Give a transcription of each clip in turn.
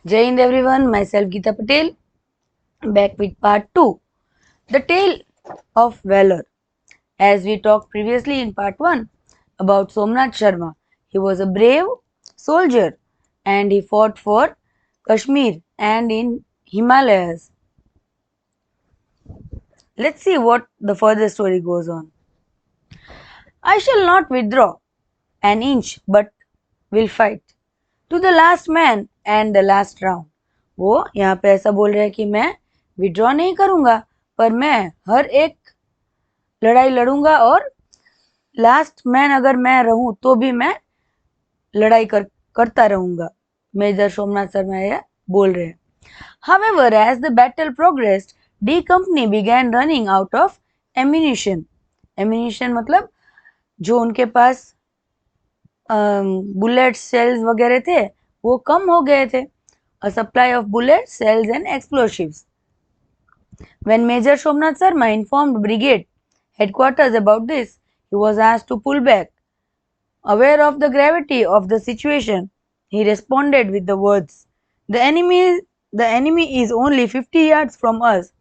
Jai Hind everyone, myself Geeta Patel, back with part 2, the tale of valor. As we talked previously in part 1 about Somnath Sharma, he was a brave soldier and he fought for Kashmir and in Himalayas. Let's see what the further story goes on. I shall not withdraw an inch but will fight to the last man and the last round. वो यहाँ पे ऐसा बोल रहे हैं कि मैं withdraw नहीं करूंगा पर मैं हर एक लड़ाई लड़ूंगा और लास्ट मैन अगर मैं रहूं तो भी मैं लड़ाई करता रहूंगा. मेजर सोमनाथ शर्मा ये बोल रहे हैं. However, as the battle progressed, D company began running out of ammunition. Ammunition मतलब जो उनके पास बुलेट सेल्स वगैरह थे वो कम हो गए थे. A supply of bullets, cells and explosives. When Major Somnath Sharma informed brigade headquarters about this, he was asked to pull back. Aware of the gravity of the situation, he responded with the words, the enemy is only 50 yards from us.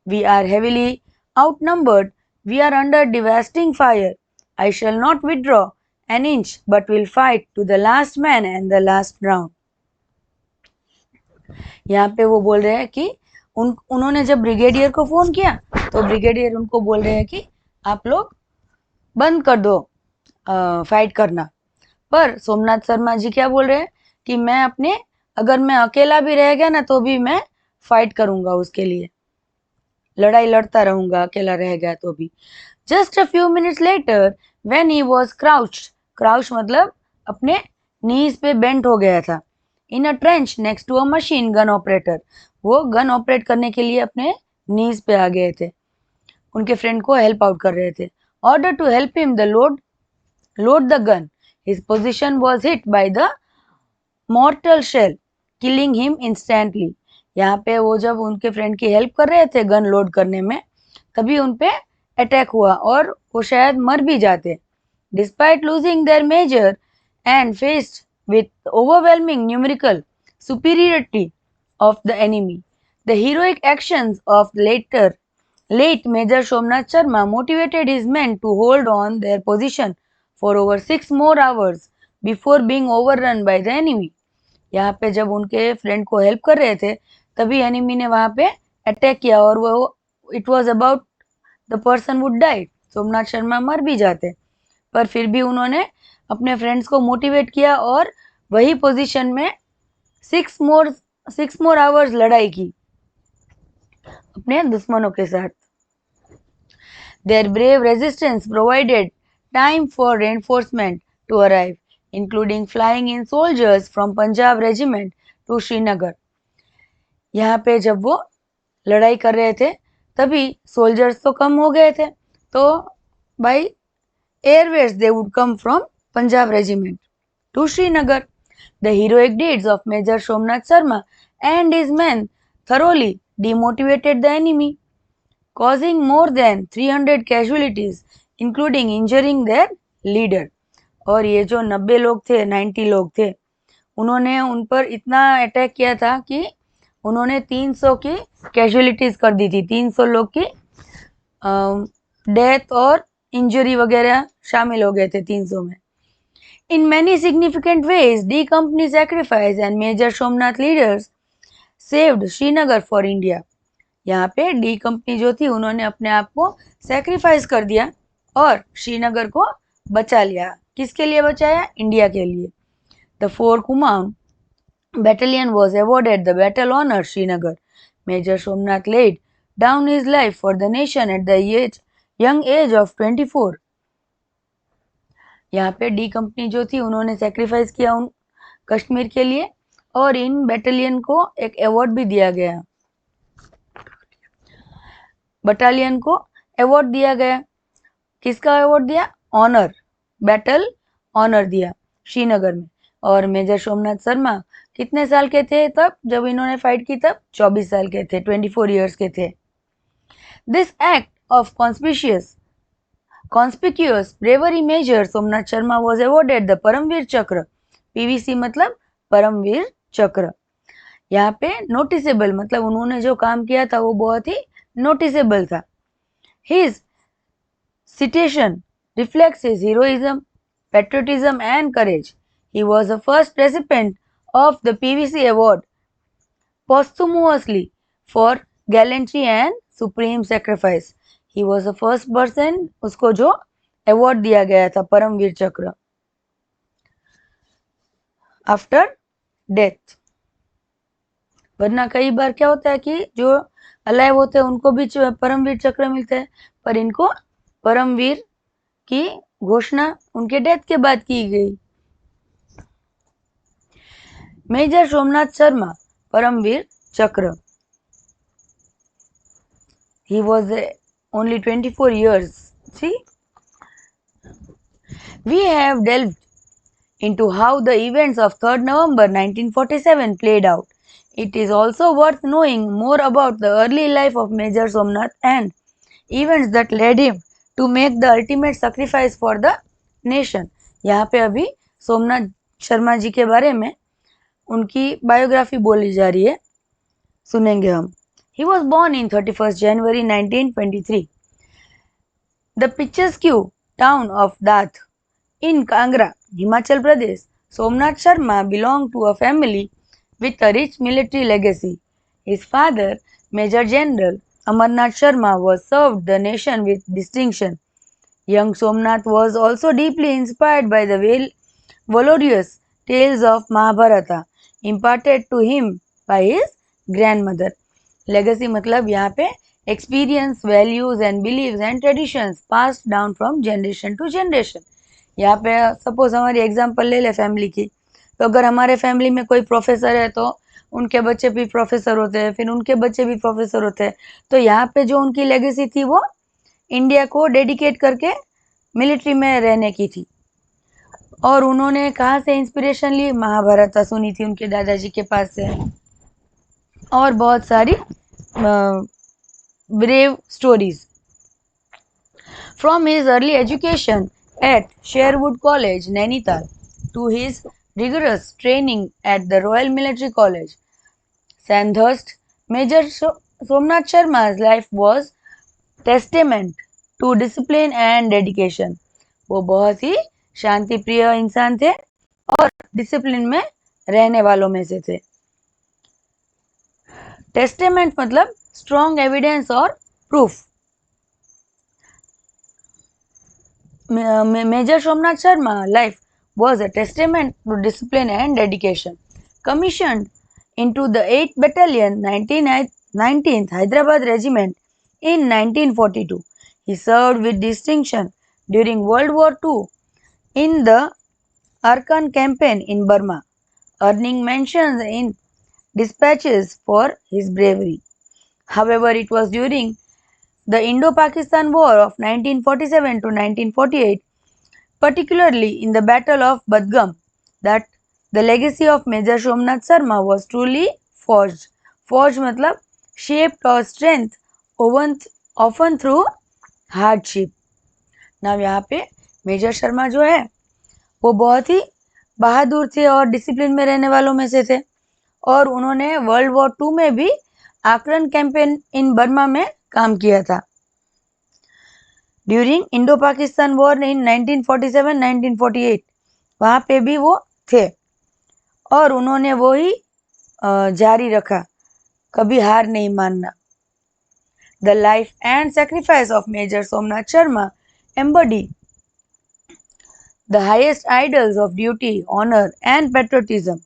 We are heavily outnumbered. We are under devastating fire. I shall not withdraw an inch but will fight to the last man and the last round. यहाँ पे वो बोल रहे हैं कि उन्होंने जब brigadier को फोन किया तो ब्रिगेडियर उनको बोल रहे हैं कि आप लोग बंद कर दो फाइट करना. पर सोमनाथ शर्मा जी क्या बोल रहे हैं कि मैं अपने अगर मैं अकेला भी रह गया ना तो भी मैं फाइट करूंगा, उसके लिए लड़ाई लड़ता रहूंगा अकेला रह गया तो भी. Just a few minutes later when he was crouch मतलब अपने नीज पे बेंट हो गया था. In a trench next to a machine gun operator, वो गन ऑपरेट करने के लिए अपने नीज पे आ गए थे, उनके फ्रेंड को हेल्प आउट कर रहे थे. Order to help him the load the gun. His position was hit by the mortal shell, killing him instantly. यहाँ पे वो जब उनके फ्रेंड की हेल्प कर रहे थे गन लोड करने में तभी उन पे अटैक हुआ और वो शायद मर भी जाते. Despite losing their major and faced with overwhelming numerical superiority of the enemy, the heroic actions of late Major Somnath Sharma motivated his men to hold on their position for over 6 more hours before being overrun by the enemy. यहाँ पे जब उनके friend को help कर रहे थे तभी enemy ने वहां पे अटैक किया और वो it was about the person would die. Somnath Sharma मर भी जाते पर फिर भी उन्होंने अपने फ्रेंड्स को मोटिवेट किया और वही पोजीशन में 6 मोर आवर्स लड़ाई की अपने दुश्मनों के साथ. Their brave resistance provided time for reinforcement to arrive, including flying in soldiers from Punjab regiment to Srinagar. यहाँ पे जब वो लड़ाई कर रहे थे तभी सोल्जर्स तो कम हो गए थे तो by airways they would come from Punjab regiment to Srinagar. The heroic deeds of Major Somnath Sharma and his men thoroughly demotivated the enemy, causing more than 300 casualties, including injuring their leader. और ये जो 90 लोग थे 90 लोग थे उन्होंने उन पर इतना अटैक किया था कि उन्होंने 300 की कैजुअलिटीज कर दी थी. 300 लोग की डेथ और इंजरी वगैरह शामिल हो गए थे 300 में. In many significant ways, D Company sacrifice and Major Somnath leaders saved Srinagar for India. यहाँ पे डी कंपनी जो थी उन्होंने अपने आप को सेक्रीफाइस कर दिया और श्रीनगर को बचा लिया. किसके लिए बचाया? इंडिया के लिए. The 4 Kumaon battalion was awarded the battle honor Srinagar. Major Somnath laid down his life for the nation at the young age of 24. यहाँ पे डी कंपनी जो थी उन्होंने सेक्रीफाइस किया उन कश्मीर के लिए और इन बैटालियन को एक अवार्ड भी दिया गया. बटालियन को अवार्ड दिया गया. किसका अवार्ड दिया? ऑनर, बैटल ऑनर दिया श्रीनगर में. और मेजर सोमनाथ शर्मा कितने साल के थे तब जब इन्होंने फाइट की? तब 24 साल के थे, 24 ईयर्स के थे. This act of conspicuous bravery measure Somnath Sharma was awarded the Param Vir Chakra. PVC मतलब परमवीर चक्र. यहाँ पे नोटिसेबल मतलब उन्होंने जो काम किया था वो बहुत ही नोटिसेबल था. His citation reflects his heroism, patriotism and courage. He was the first recipient of the PVC award posthumously for gallantry and supreme sacrifice. He was the first person उसको जो award दिया गया था परमवीर चक्र आफ्टर डेथ. वरना कई बार क्या होता है कि जो अलाइव होते हैं उनको भी परमवीर चक्र मिलता है, पर इनको परमवीर की घोषणा उनके डेथ के बाद की गई. मेजर सोमनाथ शर्मा परमवीर चक्र. He was only 24 years. See, we have delved into how the events of 3rd November 1947 played out. It is also worth knowing more about the early life of Major Somnath and events that led him to make the ultimate sacrifice for the nation. यहाँ पे अभी सोमनाथ शर्मा जी के बारे में उनकी biography बोली जा रही है, सुनेंगे हम. He was born in 31st January 1923. The picturesque town of Dath in Kangra, Himachal Pradesh. Somnath Sharma belonged to a family with a rich military legacy. His father, Major General Amarnath Sharma, was served the nation with distinction. Young Somnath was also deeply inspired by the valorous tales of Mahabharata imparted to him by his grandmother. Legacy मतलब यहाँ पे experience, values and beliefs and traditions passed down from generation to generation. यहाँ पे suppose हमारी example ले ले family की, तो अगर हमारे फैमिली में कोई प्रोफेसर है तो उनके बच्चे भी प्रोफेसर होते हैं, फिर उनके बच्चे भी प्रोफेसर होते हैं. तो यहाँ पे जो उनकी लेगेसी थी वो इंडिया को डेडिकेट करके मिलिट्री में रहने की थी. और उन्होंने कहाँ से इंस्पिरेशन ली? महाभारत सुनी थी उनके दादाजी के पास से, और बहुत सारी brave stories. From his early education at Sherwood College, Nainital, to his rigorous training at the Royal Military College, Sandhurst, Major Somnath Sharma's life was testament to discipline and dedication. वो बहुत ही शांति प्रिय इंसान थे और डिसिप्लिन में रहने वालों में से थे. टेस्टेमेंट मतलब स्ट्रॉन्ग एविडेंस और proof. Major Somnath Sharma life was a testament to discipline and dedication. Commissioned into the 8th Battalion 19th Hyderabad Regiment in 1942. He served with distinction during World War II in the Arakan campaign in Burma, earning mentions in dispatches for his bravery. However, it was during the Indo-Pakistan War of 1947 to 1948, particularly in the Battle of Badgam, that the legacy of Major Somnath Sharma was truly forged. Forged मतलब shaped or strength often through hardship. Now यहाँ पे major Sharma जो है वो बहुत ही बहादुर थे और discipline में रहने वालों में से थे, और उन्होंने वर्ल्ड वॉर 2 में भी आक्रन कैंपेन इन बर्मा में काम किया था. During Indo Pakistan war in 1947-1948 वहाँ पे भी वो थे, और उन्होंने वो ही जारी रखा, कभी हार नहीं मानना. The life and sacrifice of Major Somnath Sharma embody the highest ideals of duty, honor and patriotism.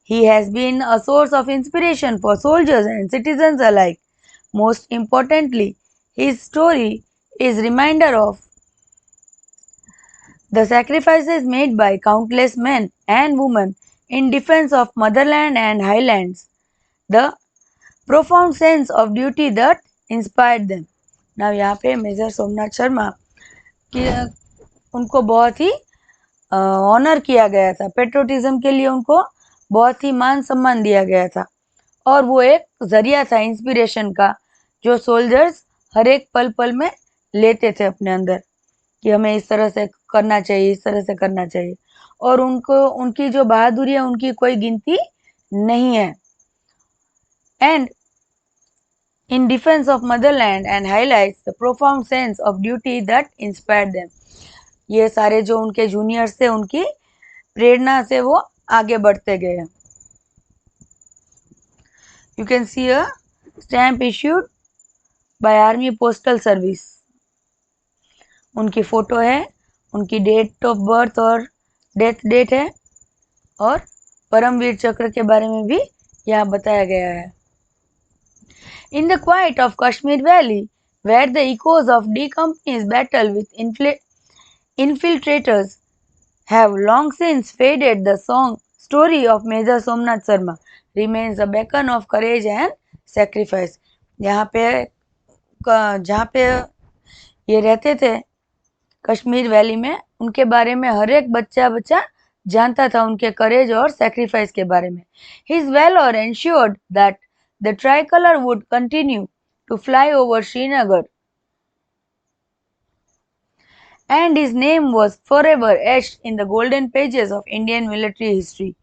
He has been a source of inspiration for soldiers and citizens alike. Most importantly, his story is a reminder of the sacrifices made by countless men and women in defense of motherland and highlands, the profound sense of duty that inspired them. Now यहाँ पे major Somnath Sharma की उनको बहुत ही honour किया गया था, patriotism के लिए उनको बहुत ही मान सम्मान दिया गया था, और वो एक जरिया था इंस्पिरेशन का जो सोल्जर्स हर एक पल पल में लेते थे अपने अंदर कि हमें इस तरह से करना चाहिए, इस तरह से करना चाहिए. और उनको उनकी जो बहादुरी है उनकी कोई गिनती नहीं है. and in defense of motherland and highlights the profound sense of duty that inspired them. ये सारे जो उनके जूनियर्स थे उनकी प्रेरणा से वो आगे बढ़ते गए. You can see a stamp issued by Army Postal Service. उनकी फोटो है, उनकी डेट ऑफ बर्थ और डेथ डेट है और परमवीर चक्र के बारे में भी यहाँ बताया गया है. In the quiet of Kashmir Valley, where the echoes of D Company's battle with infiltrators have long since faded, the story of Major Somnath Sarma remains a beacon of courage and sacrifice. यहाँ पे जहाँ पे ये रहते थे Kashmir valley में, उनके बारे में हर एक बच्चा जानता था उनके करेज और सैक्रिफाइस के बारे में. His valor ensured that the tricolor would continue to fly over Srinagar, and his name was forever etched in the golden pages of Indian military history.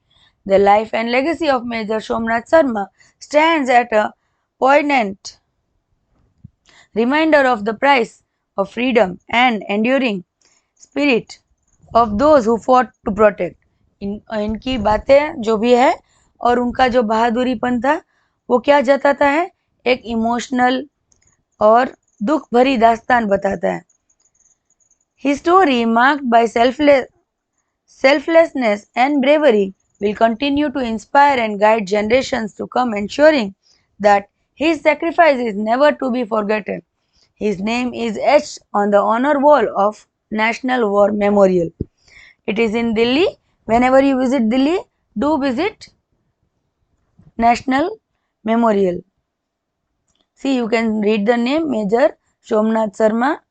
The life and legacy of Major Somnath Sarma stands at a poignant reminder of the price of freedom and enduring spirit of those who fought to protect. इनकी बातें जो भी है और उनका जो बहादुरीपन था वो क्या जताता है, एक इमोशनल और दुख भरी दास्तान बताता है. His story marked by selflessness and bravery will continue to inspire and guide generations to come, ensuring that his sacrifice is never to be forgotten. His name is etched on the honor wall of National War Memorial. It is in Delhi. Whenever you visit Delhi, do visit National Memorial. See, you can read the name Major Somnath Sarma,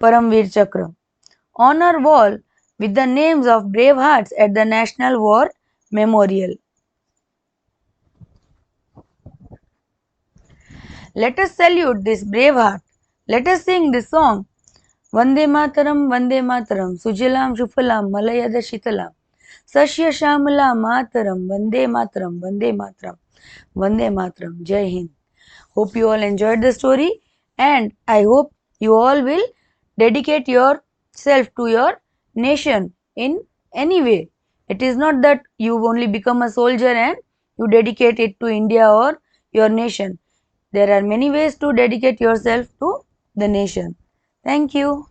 Paramveer Chakra. Honor wall with the names of brave hearts at the National War Memorial. Let us salute this brave heart. Let us sing this song. Vande Mataram, Sujalam Shufalam, Malayada Shitalam, Sashya Shamala Mataram, Vande Mataram, Vande Mataram, Vande Mataram, Jai Hind. Hope you all enjoyed the story, and I hope you all will dedicate yourself to your nation in any way. It is not that you only become a soldier and you dedicate it to India or your nation. There are many ways to dedicate yourself to the nation. Thank you.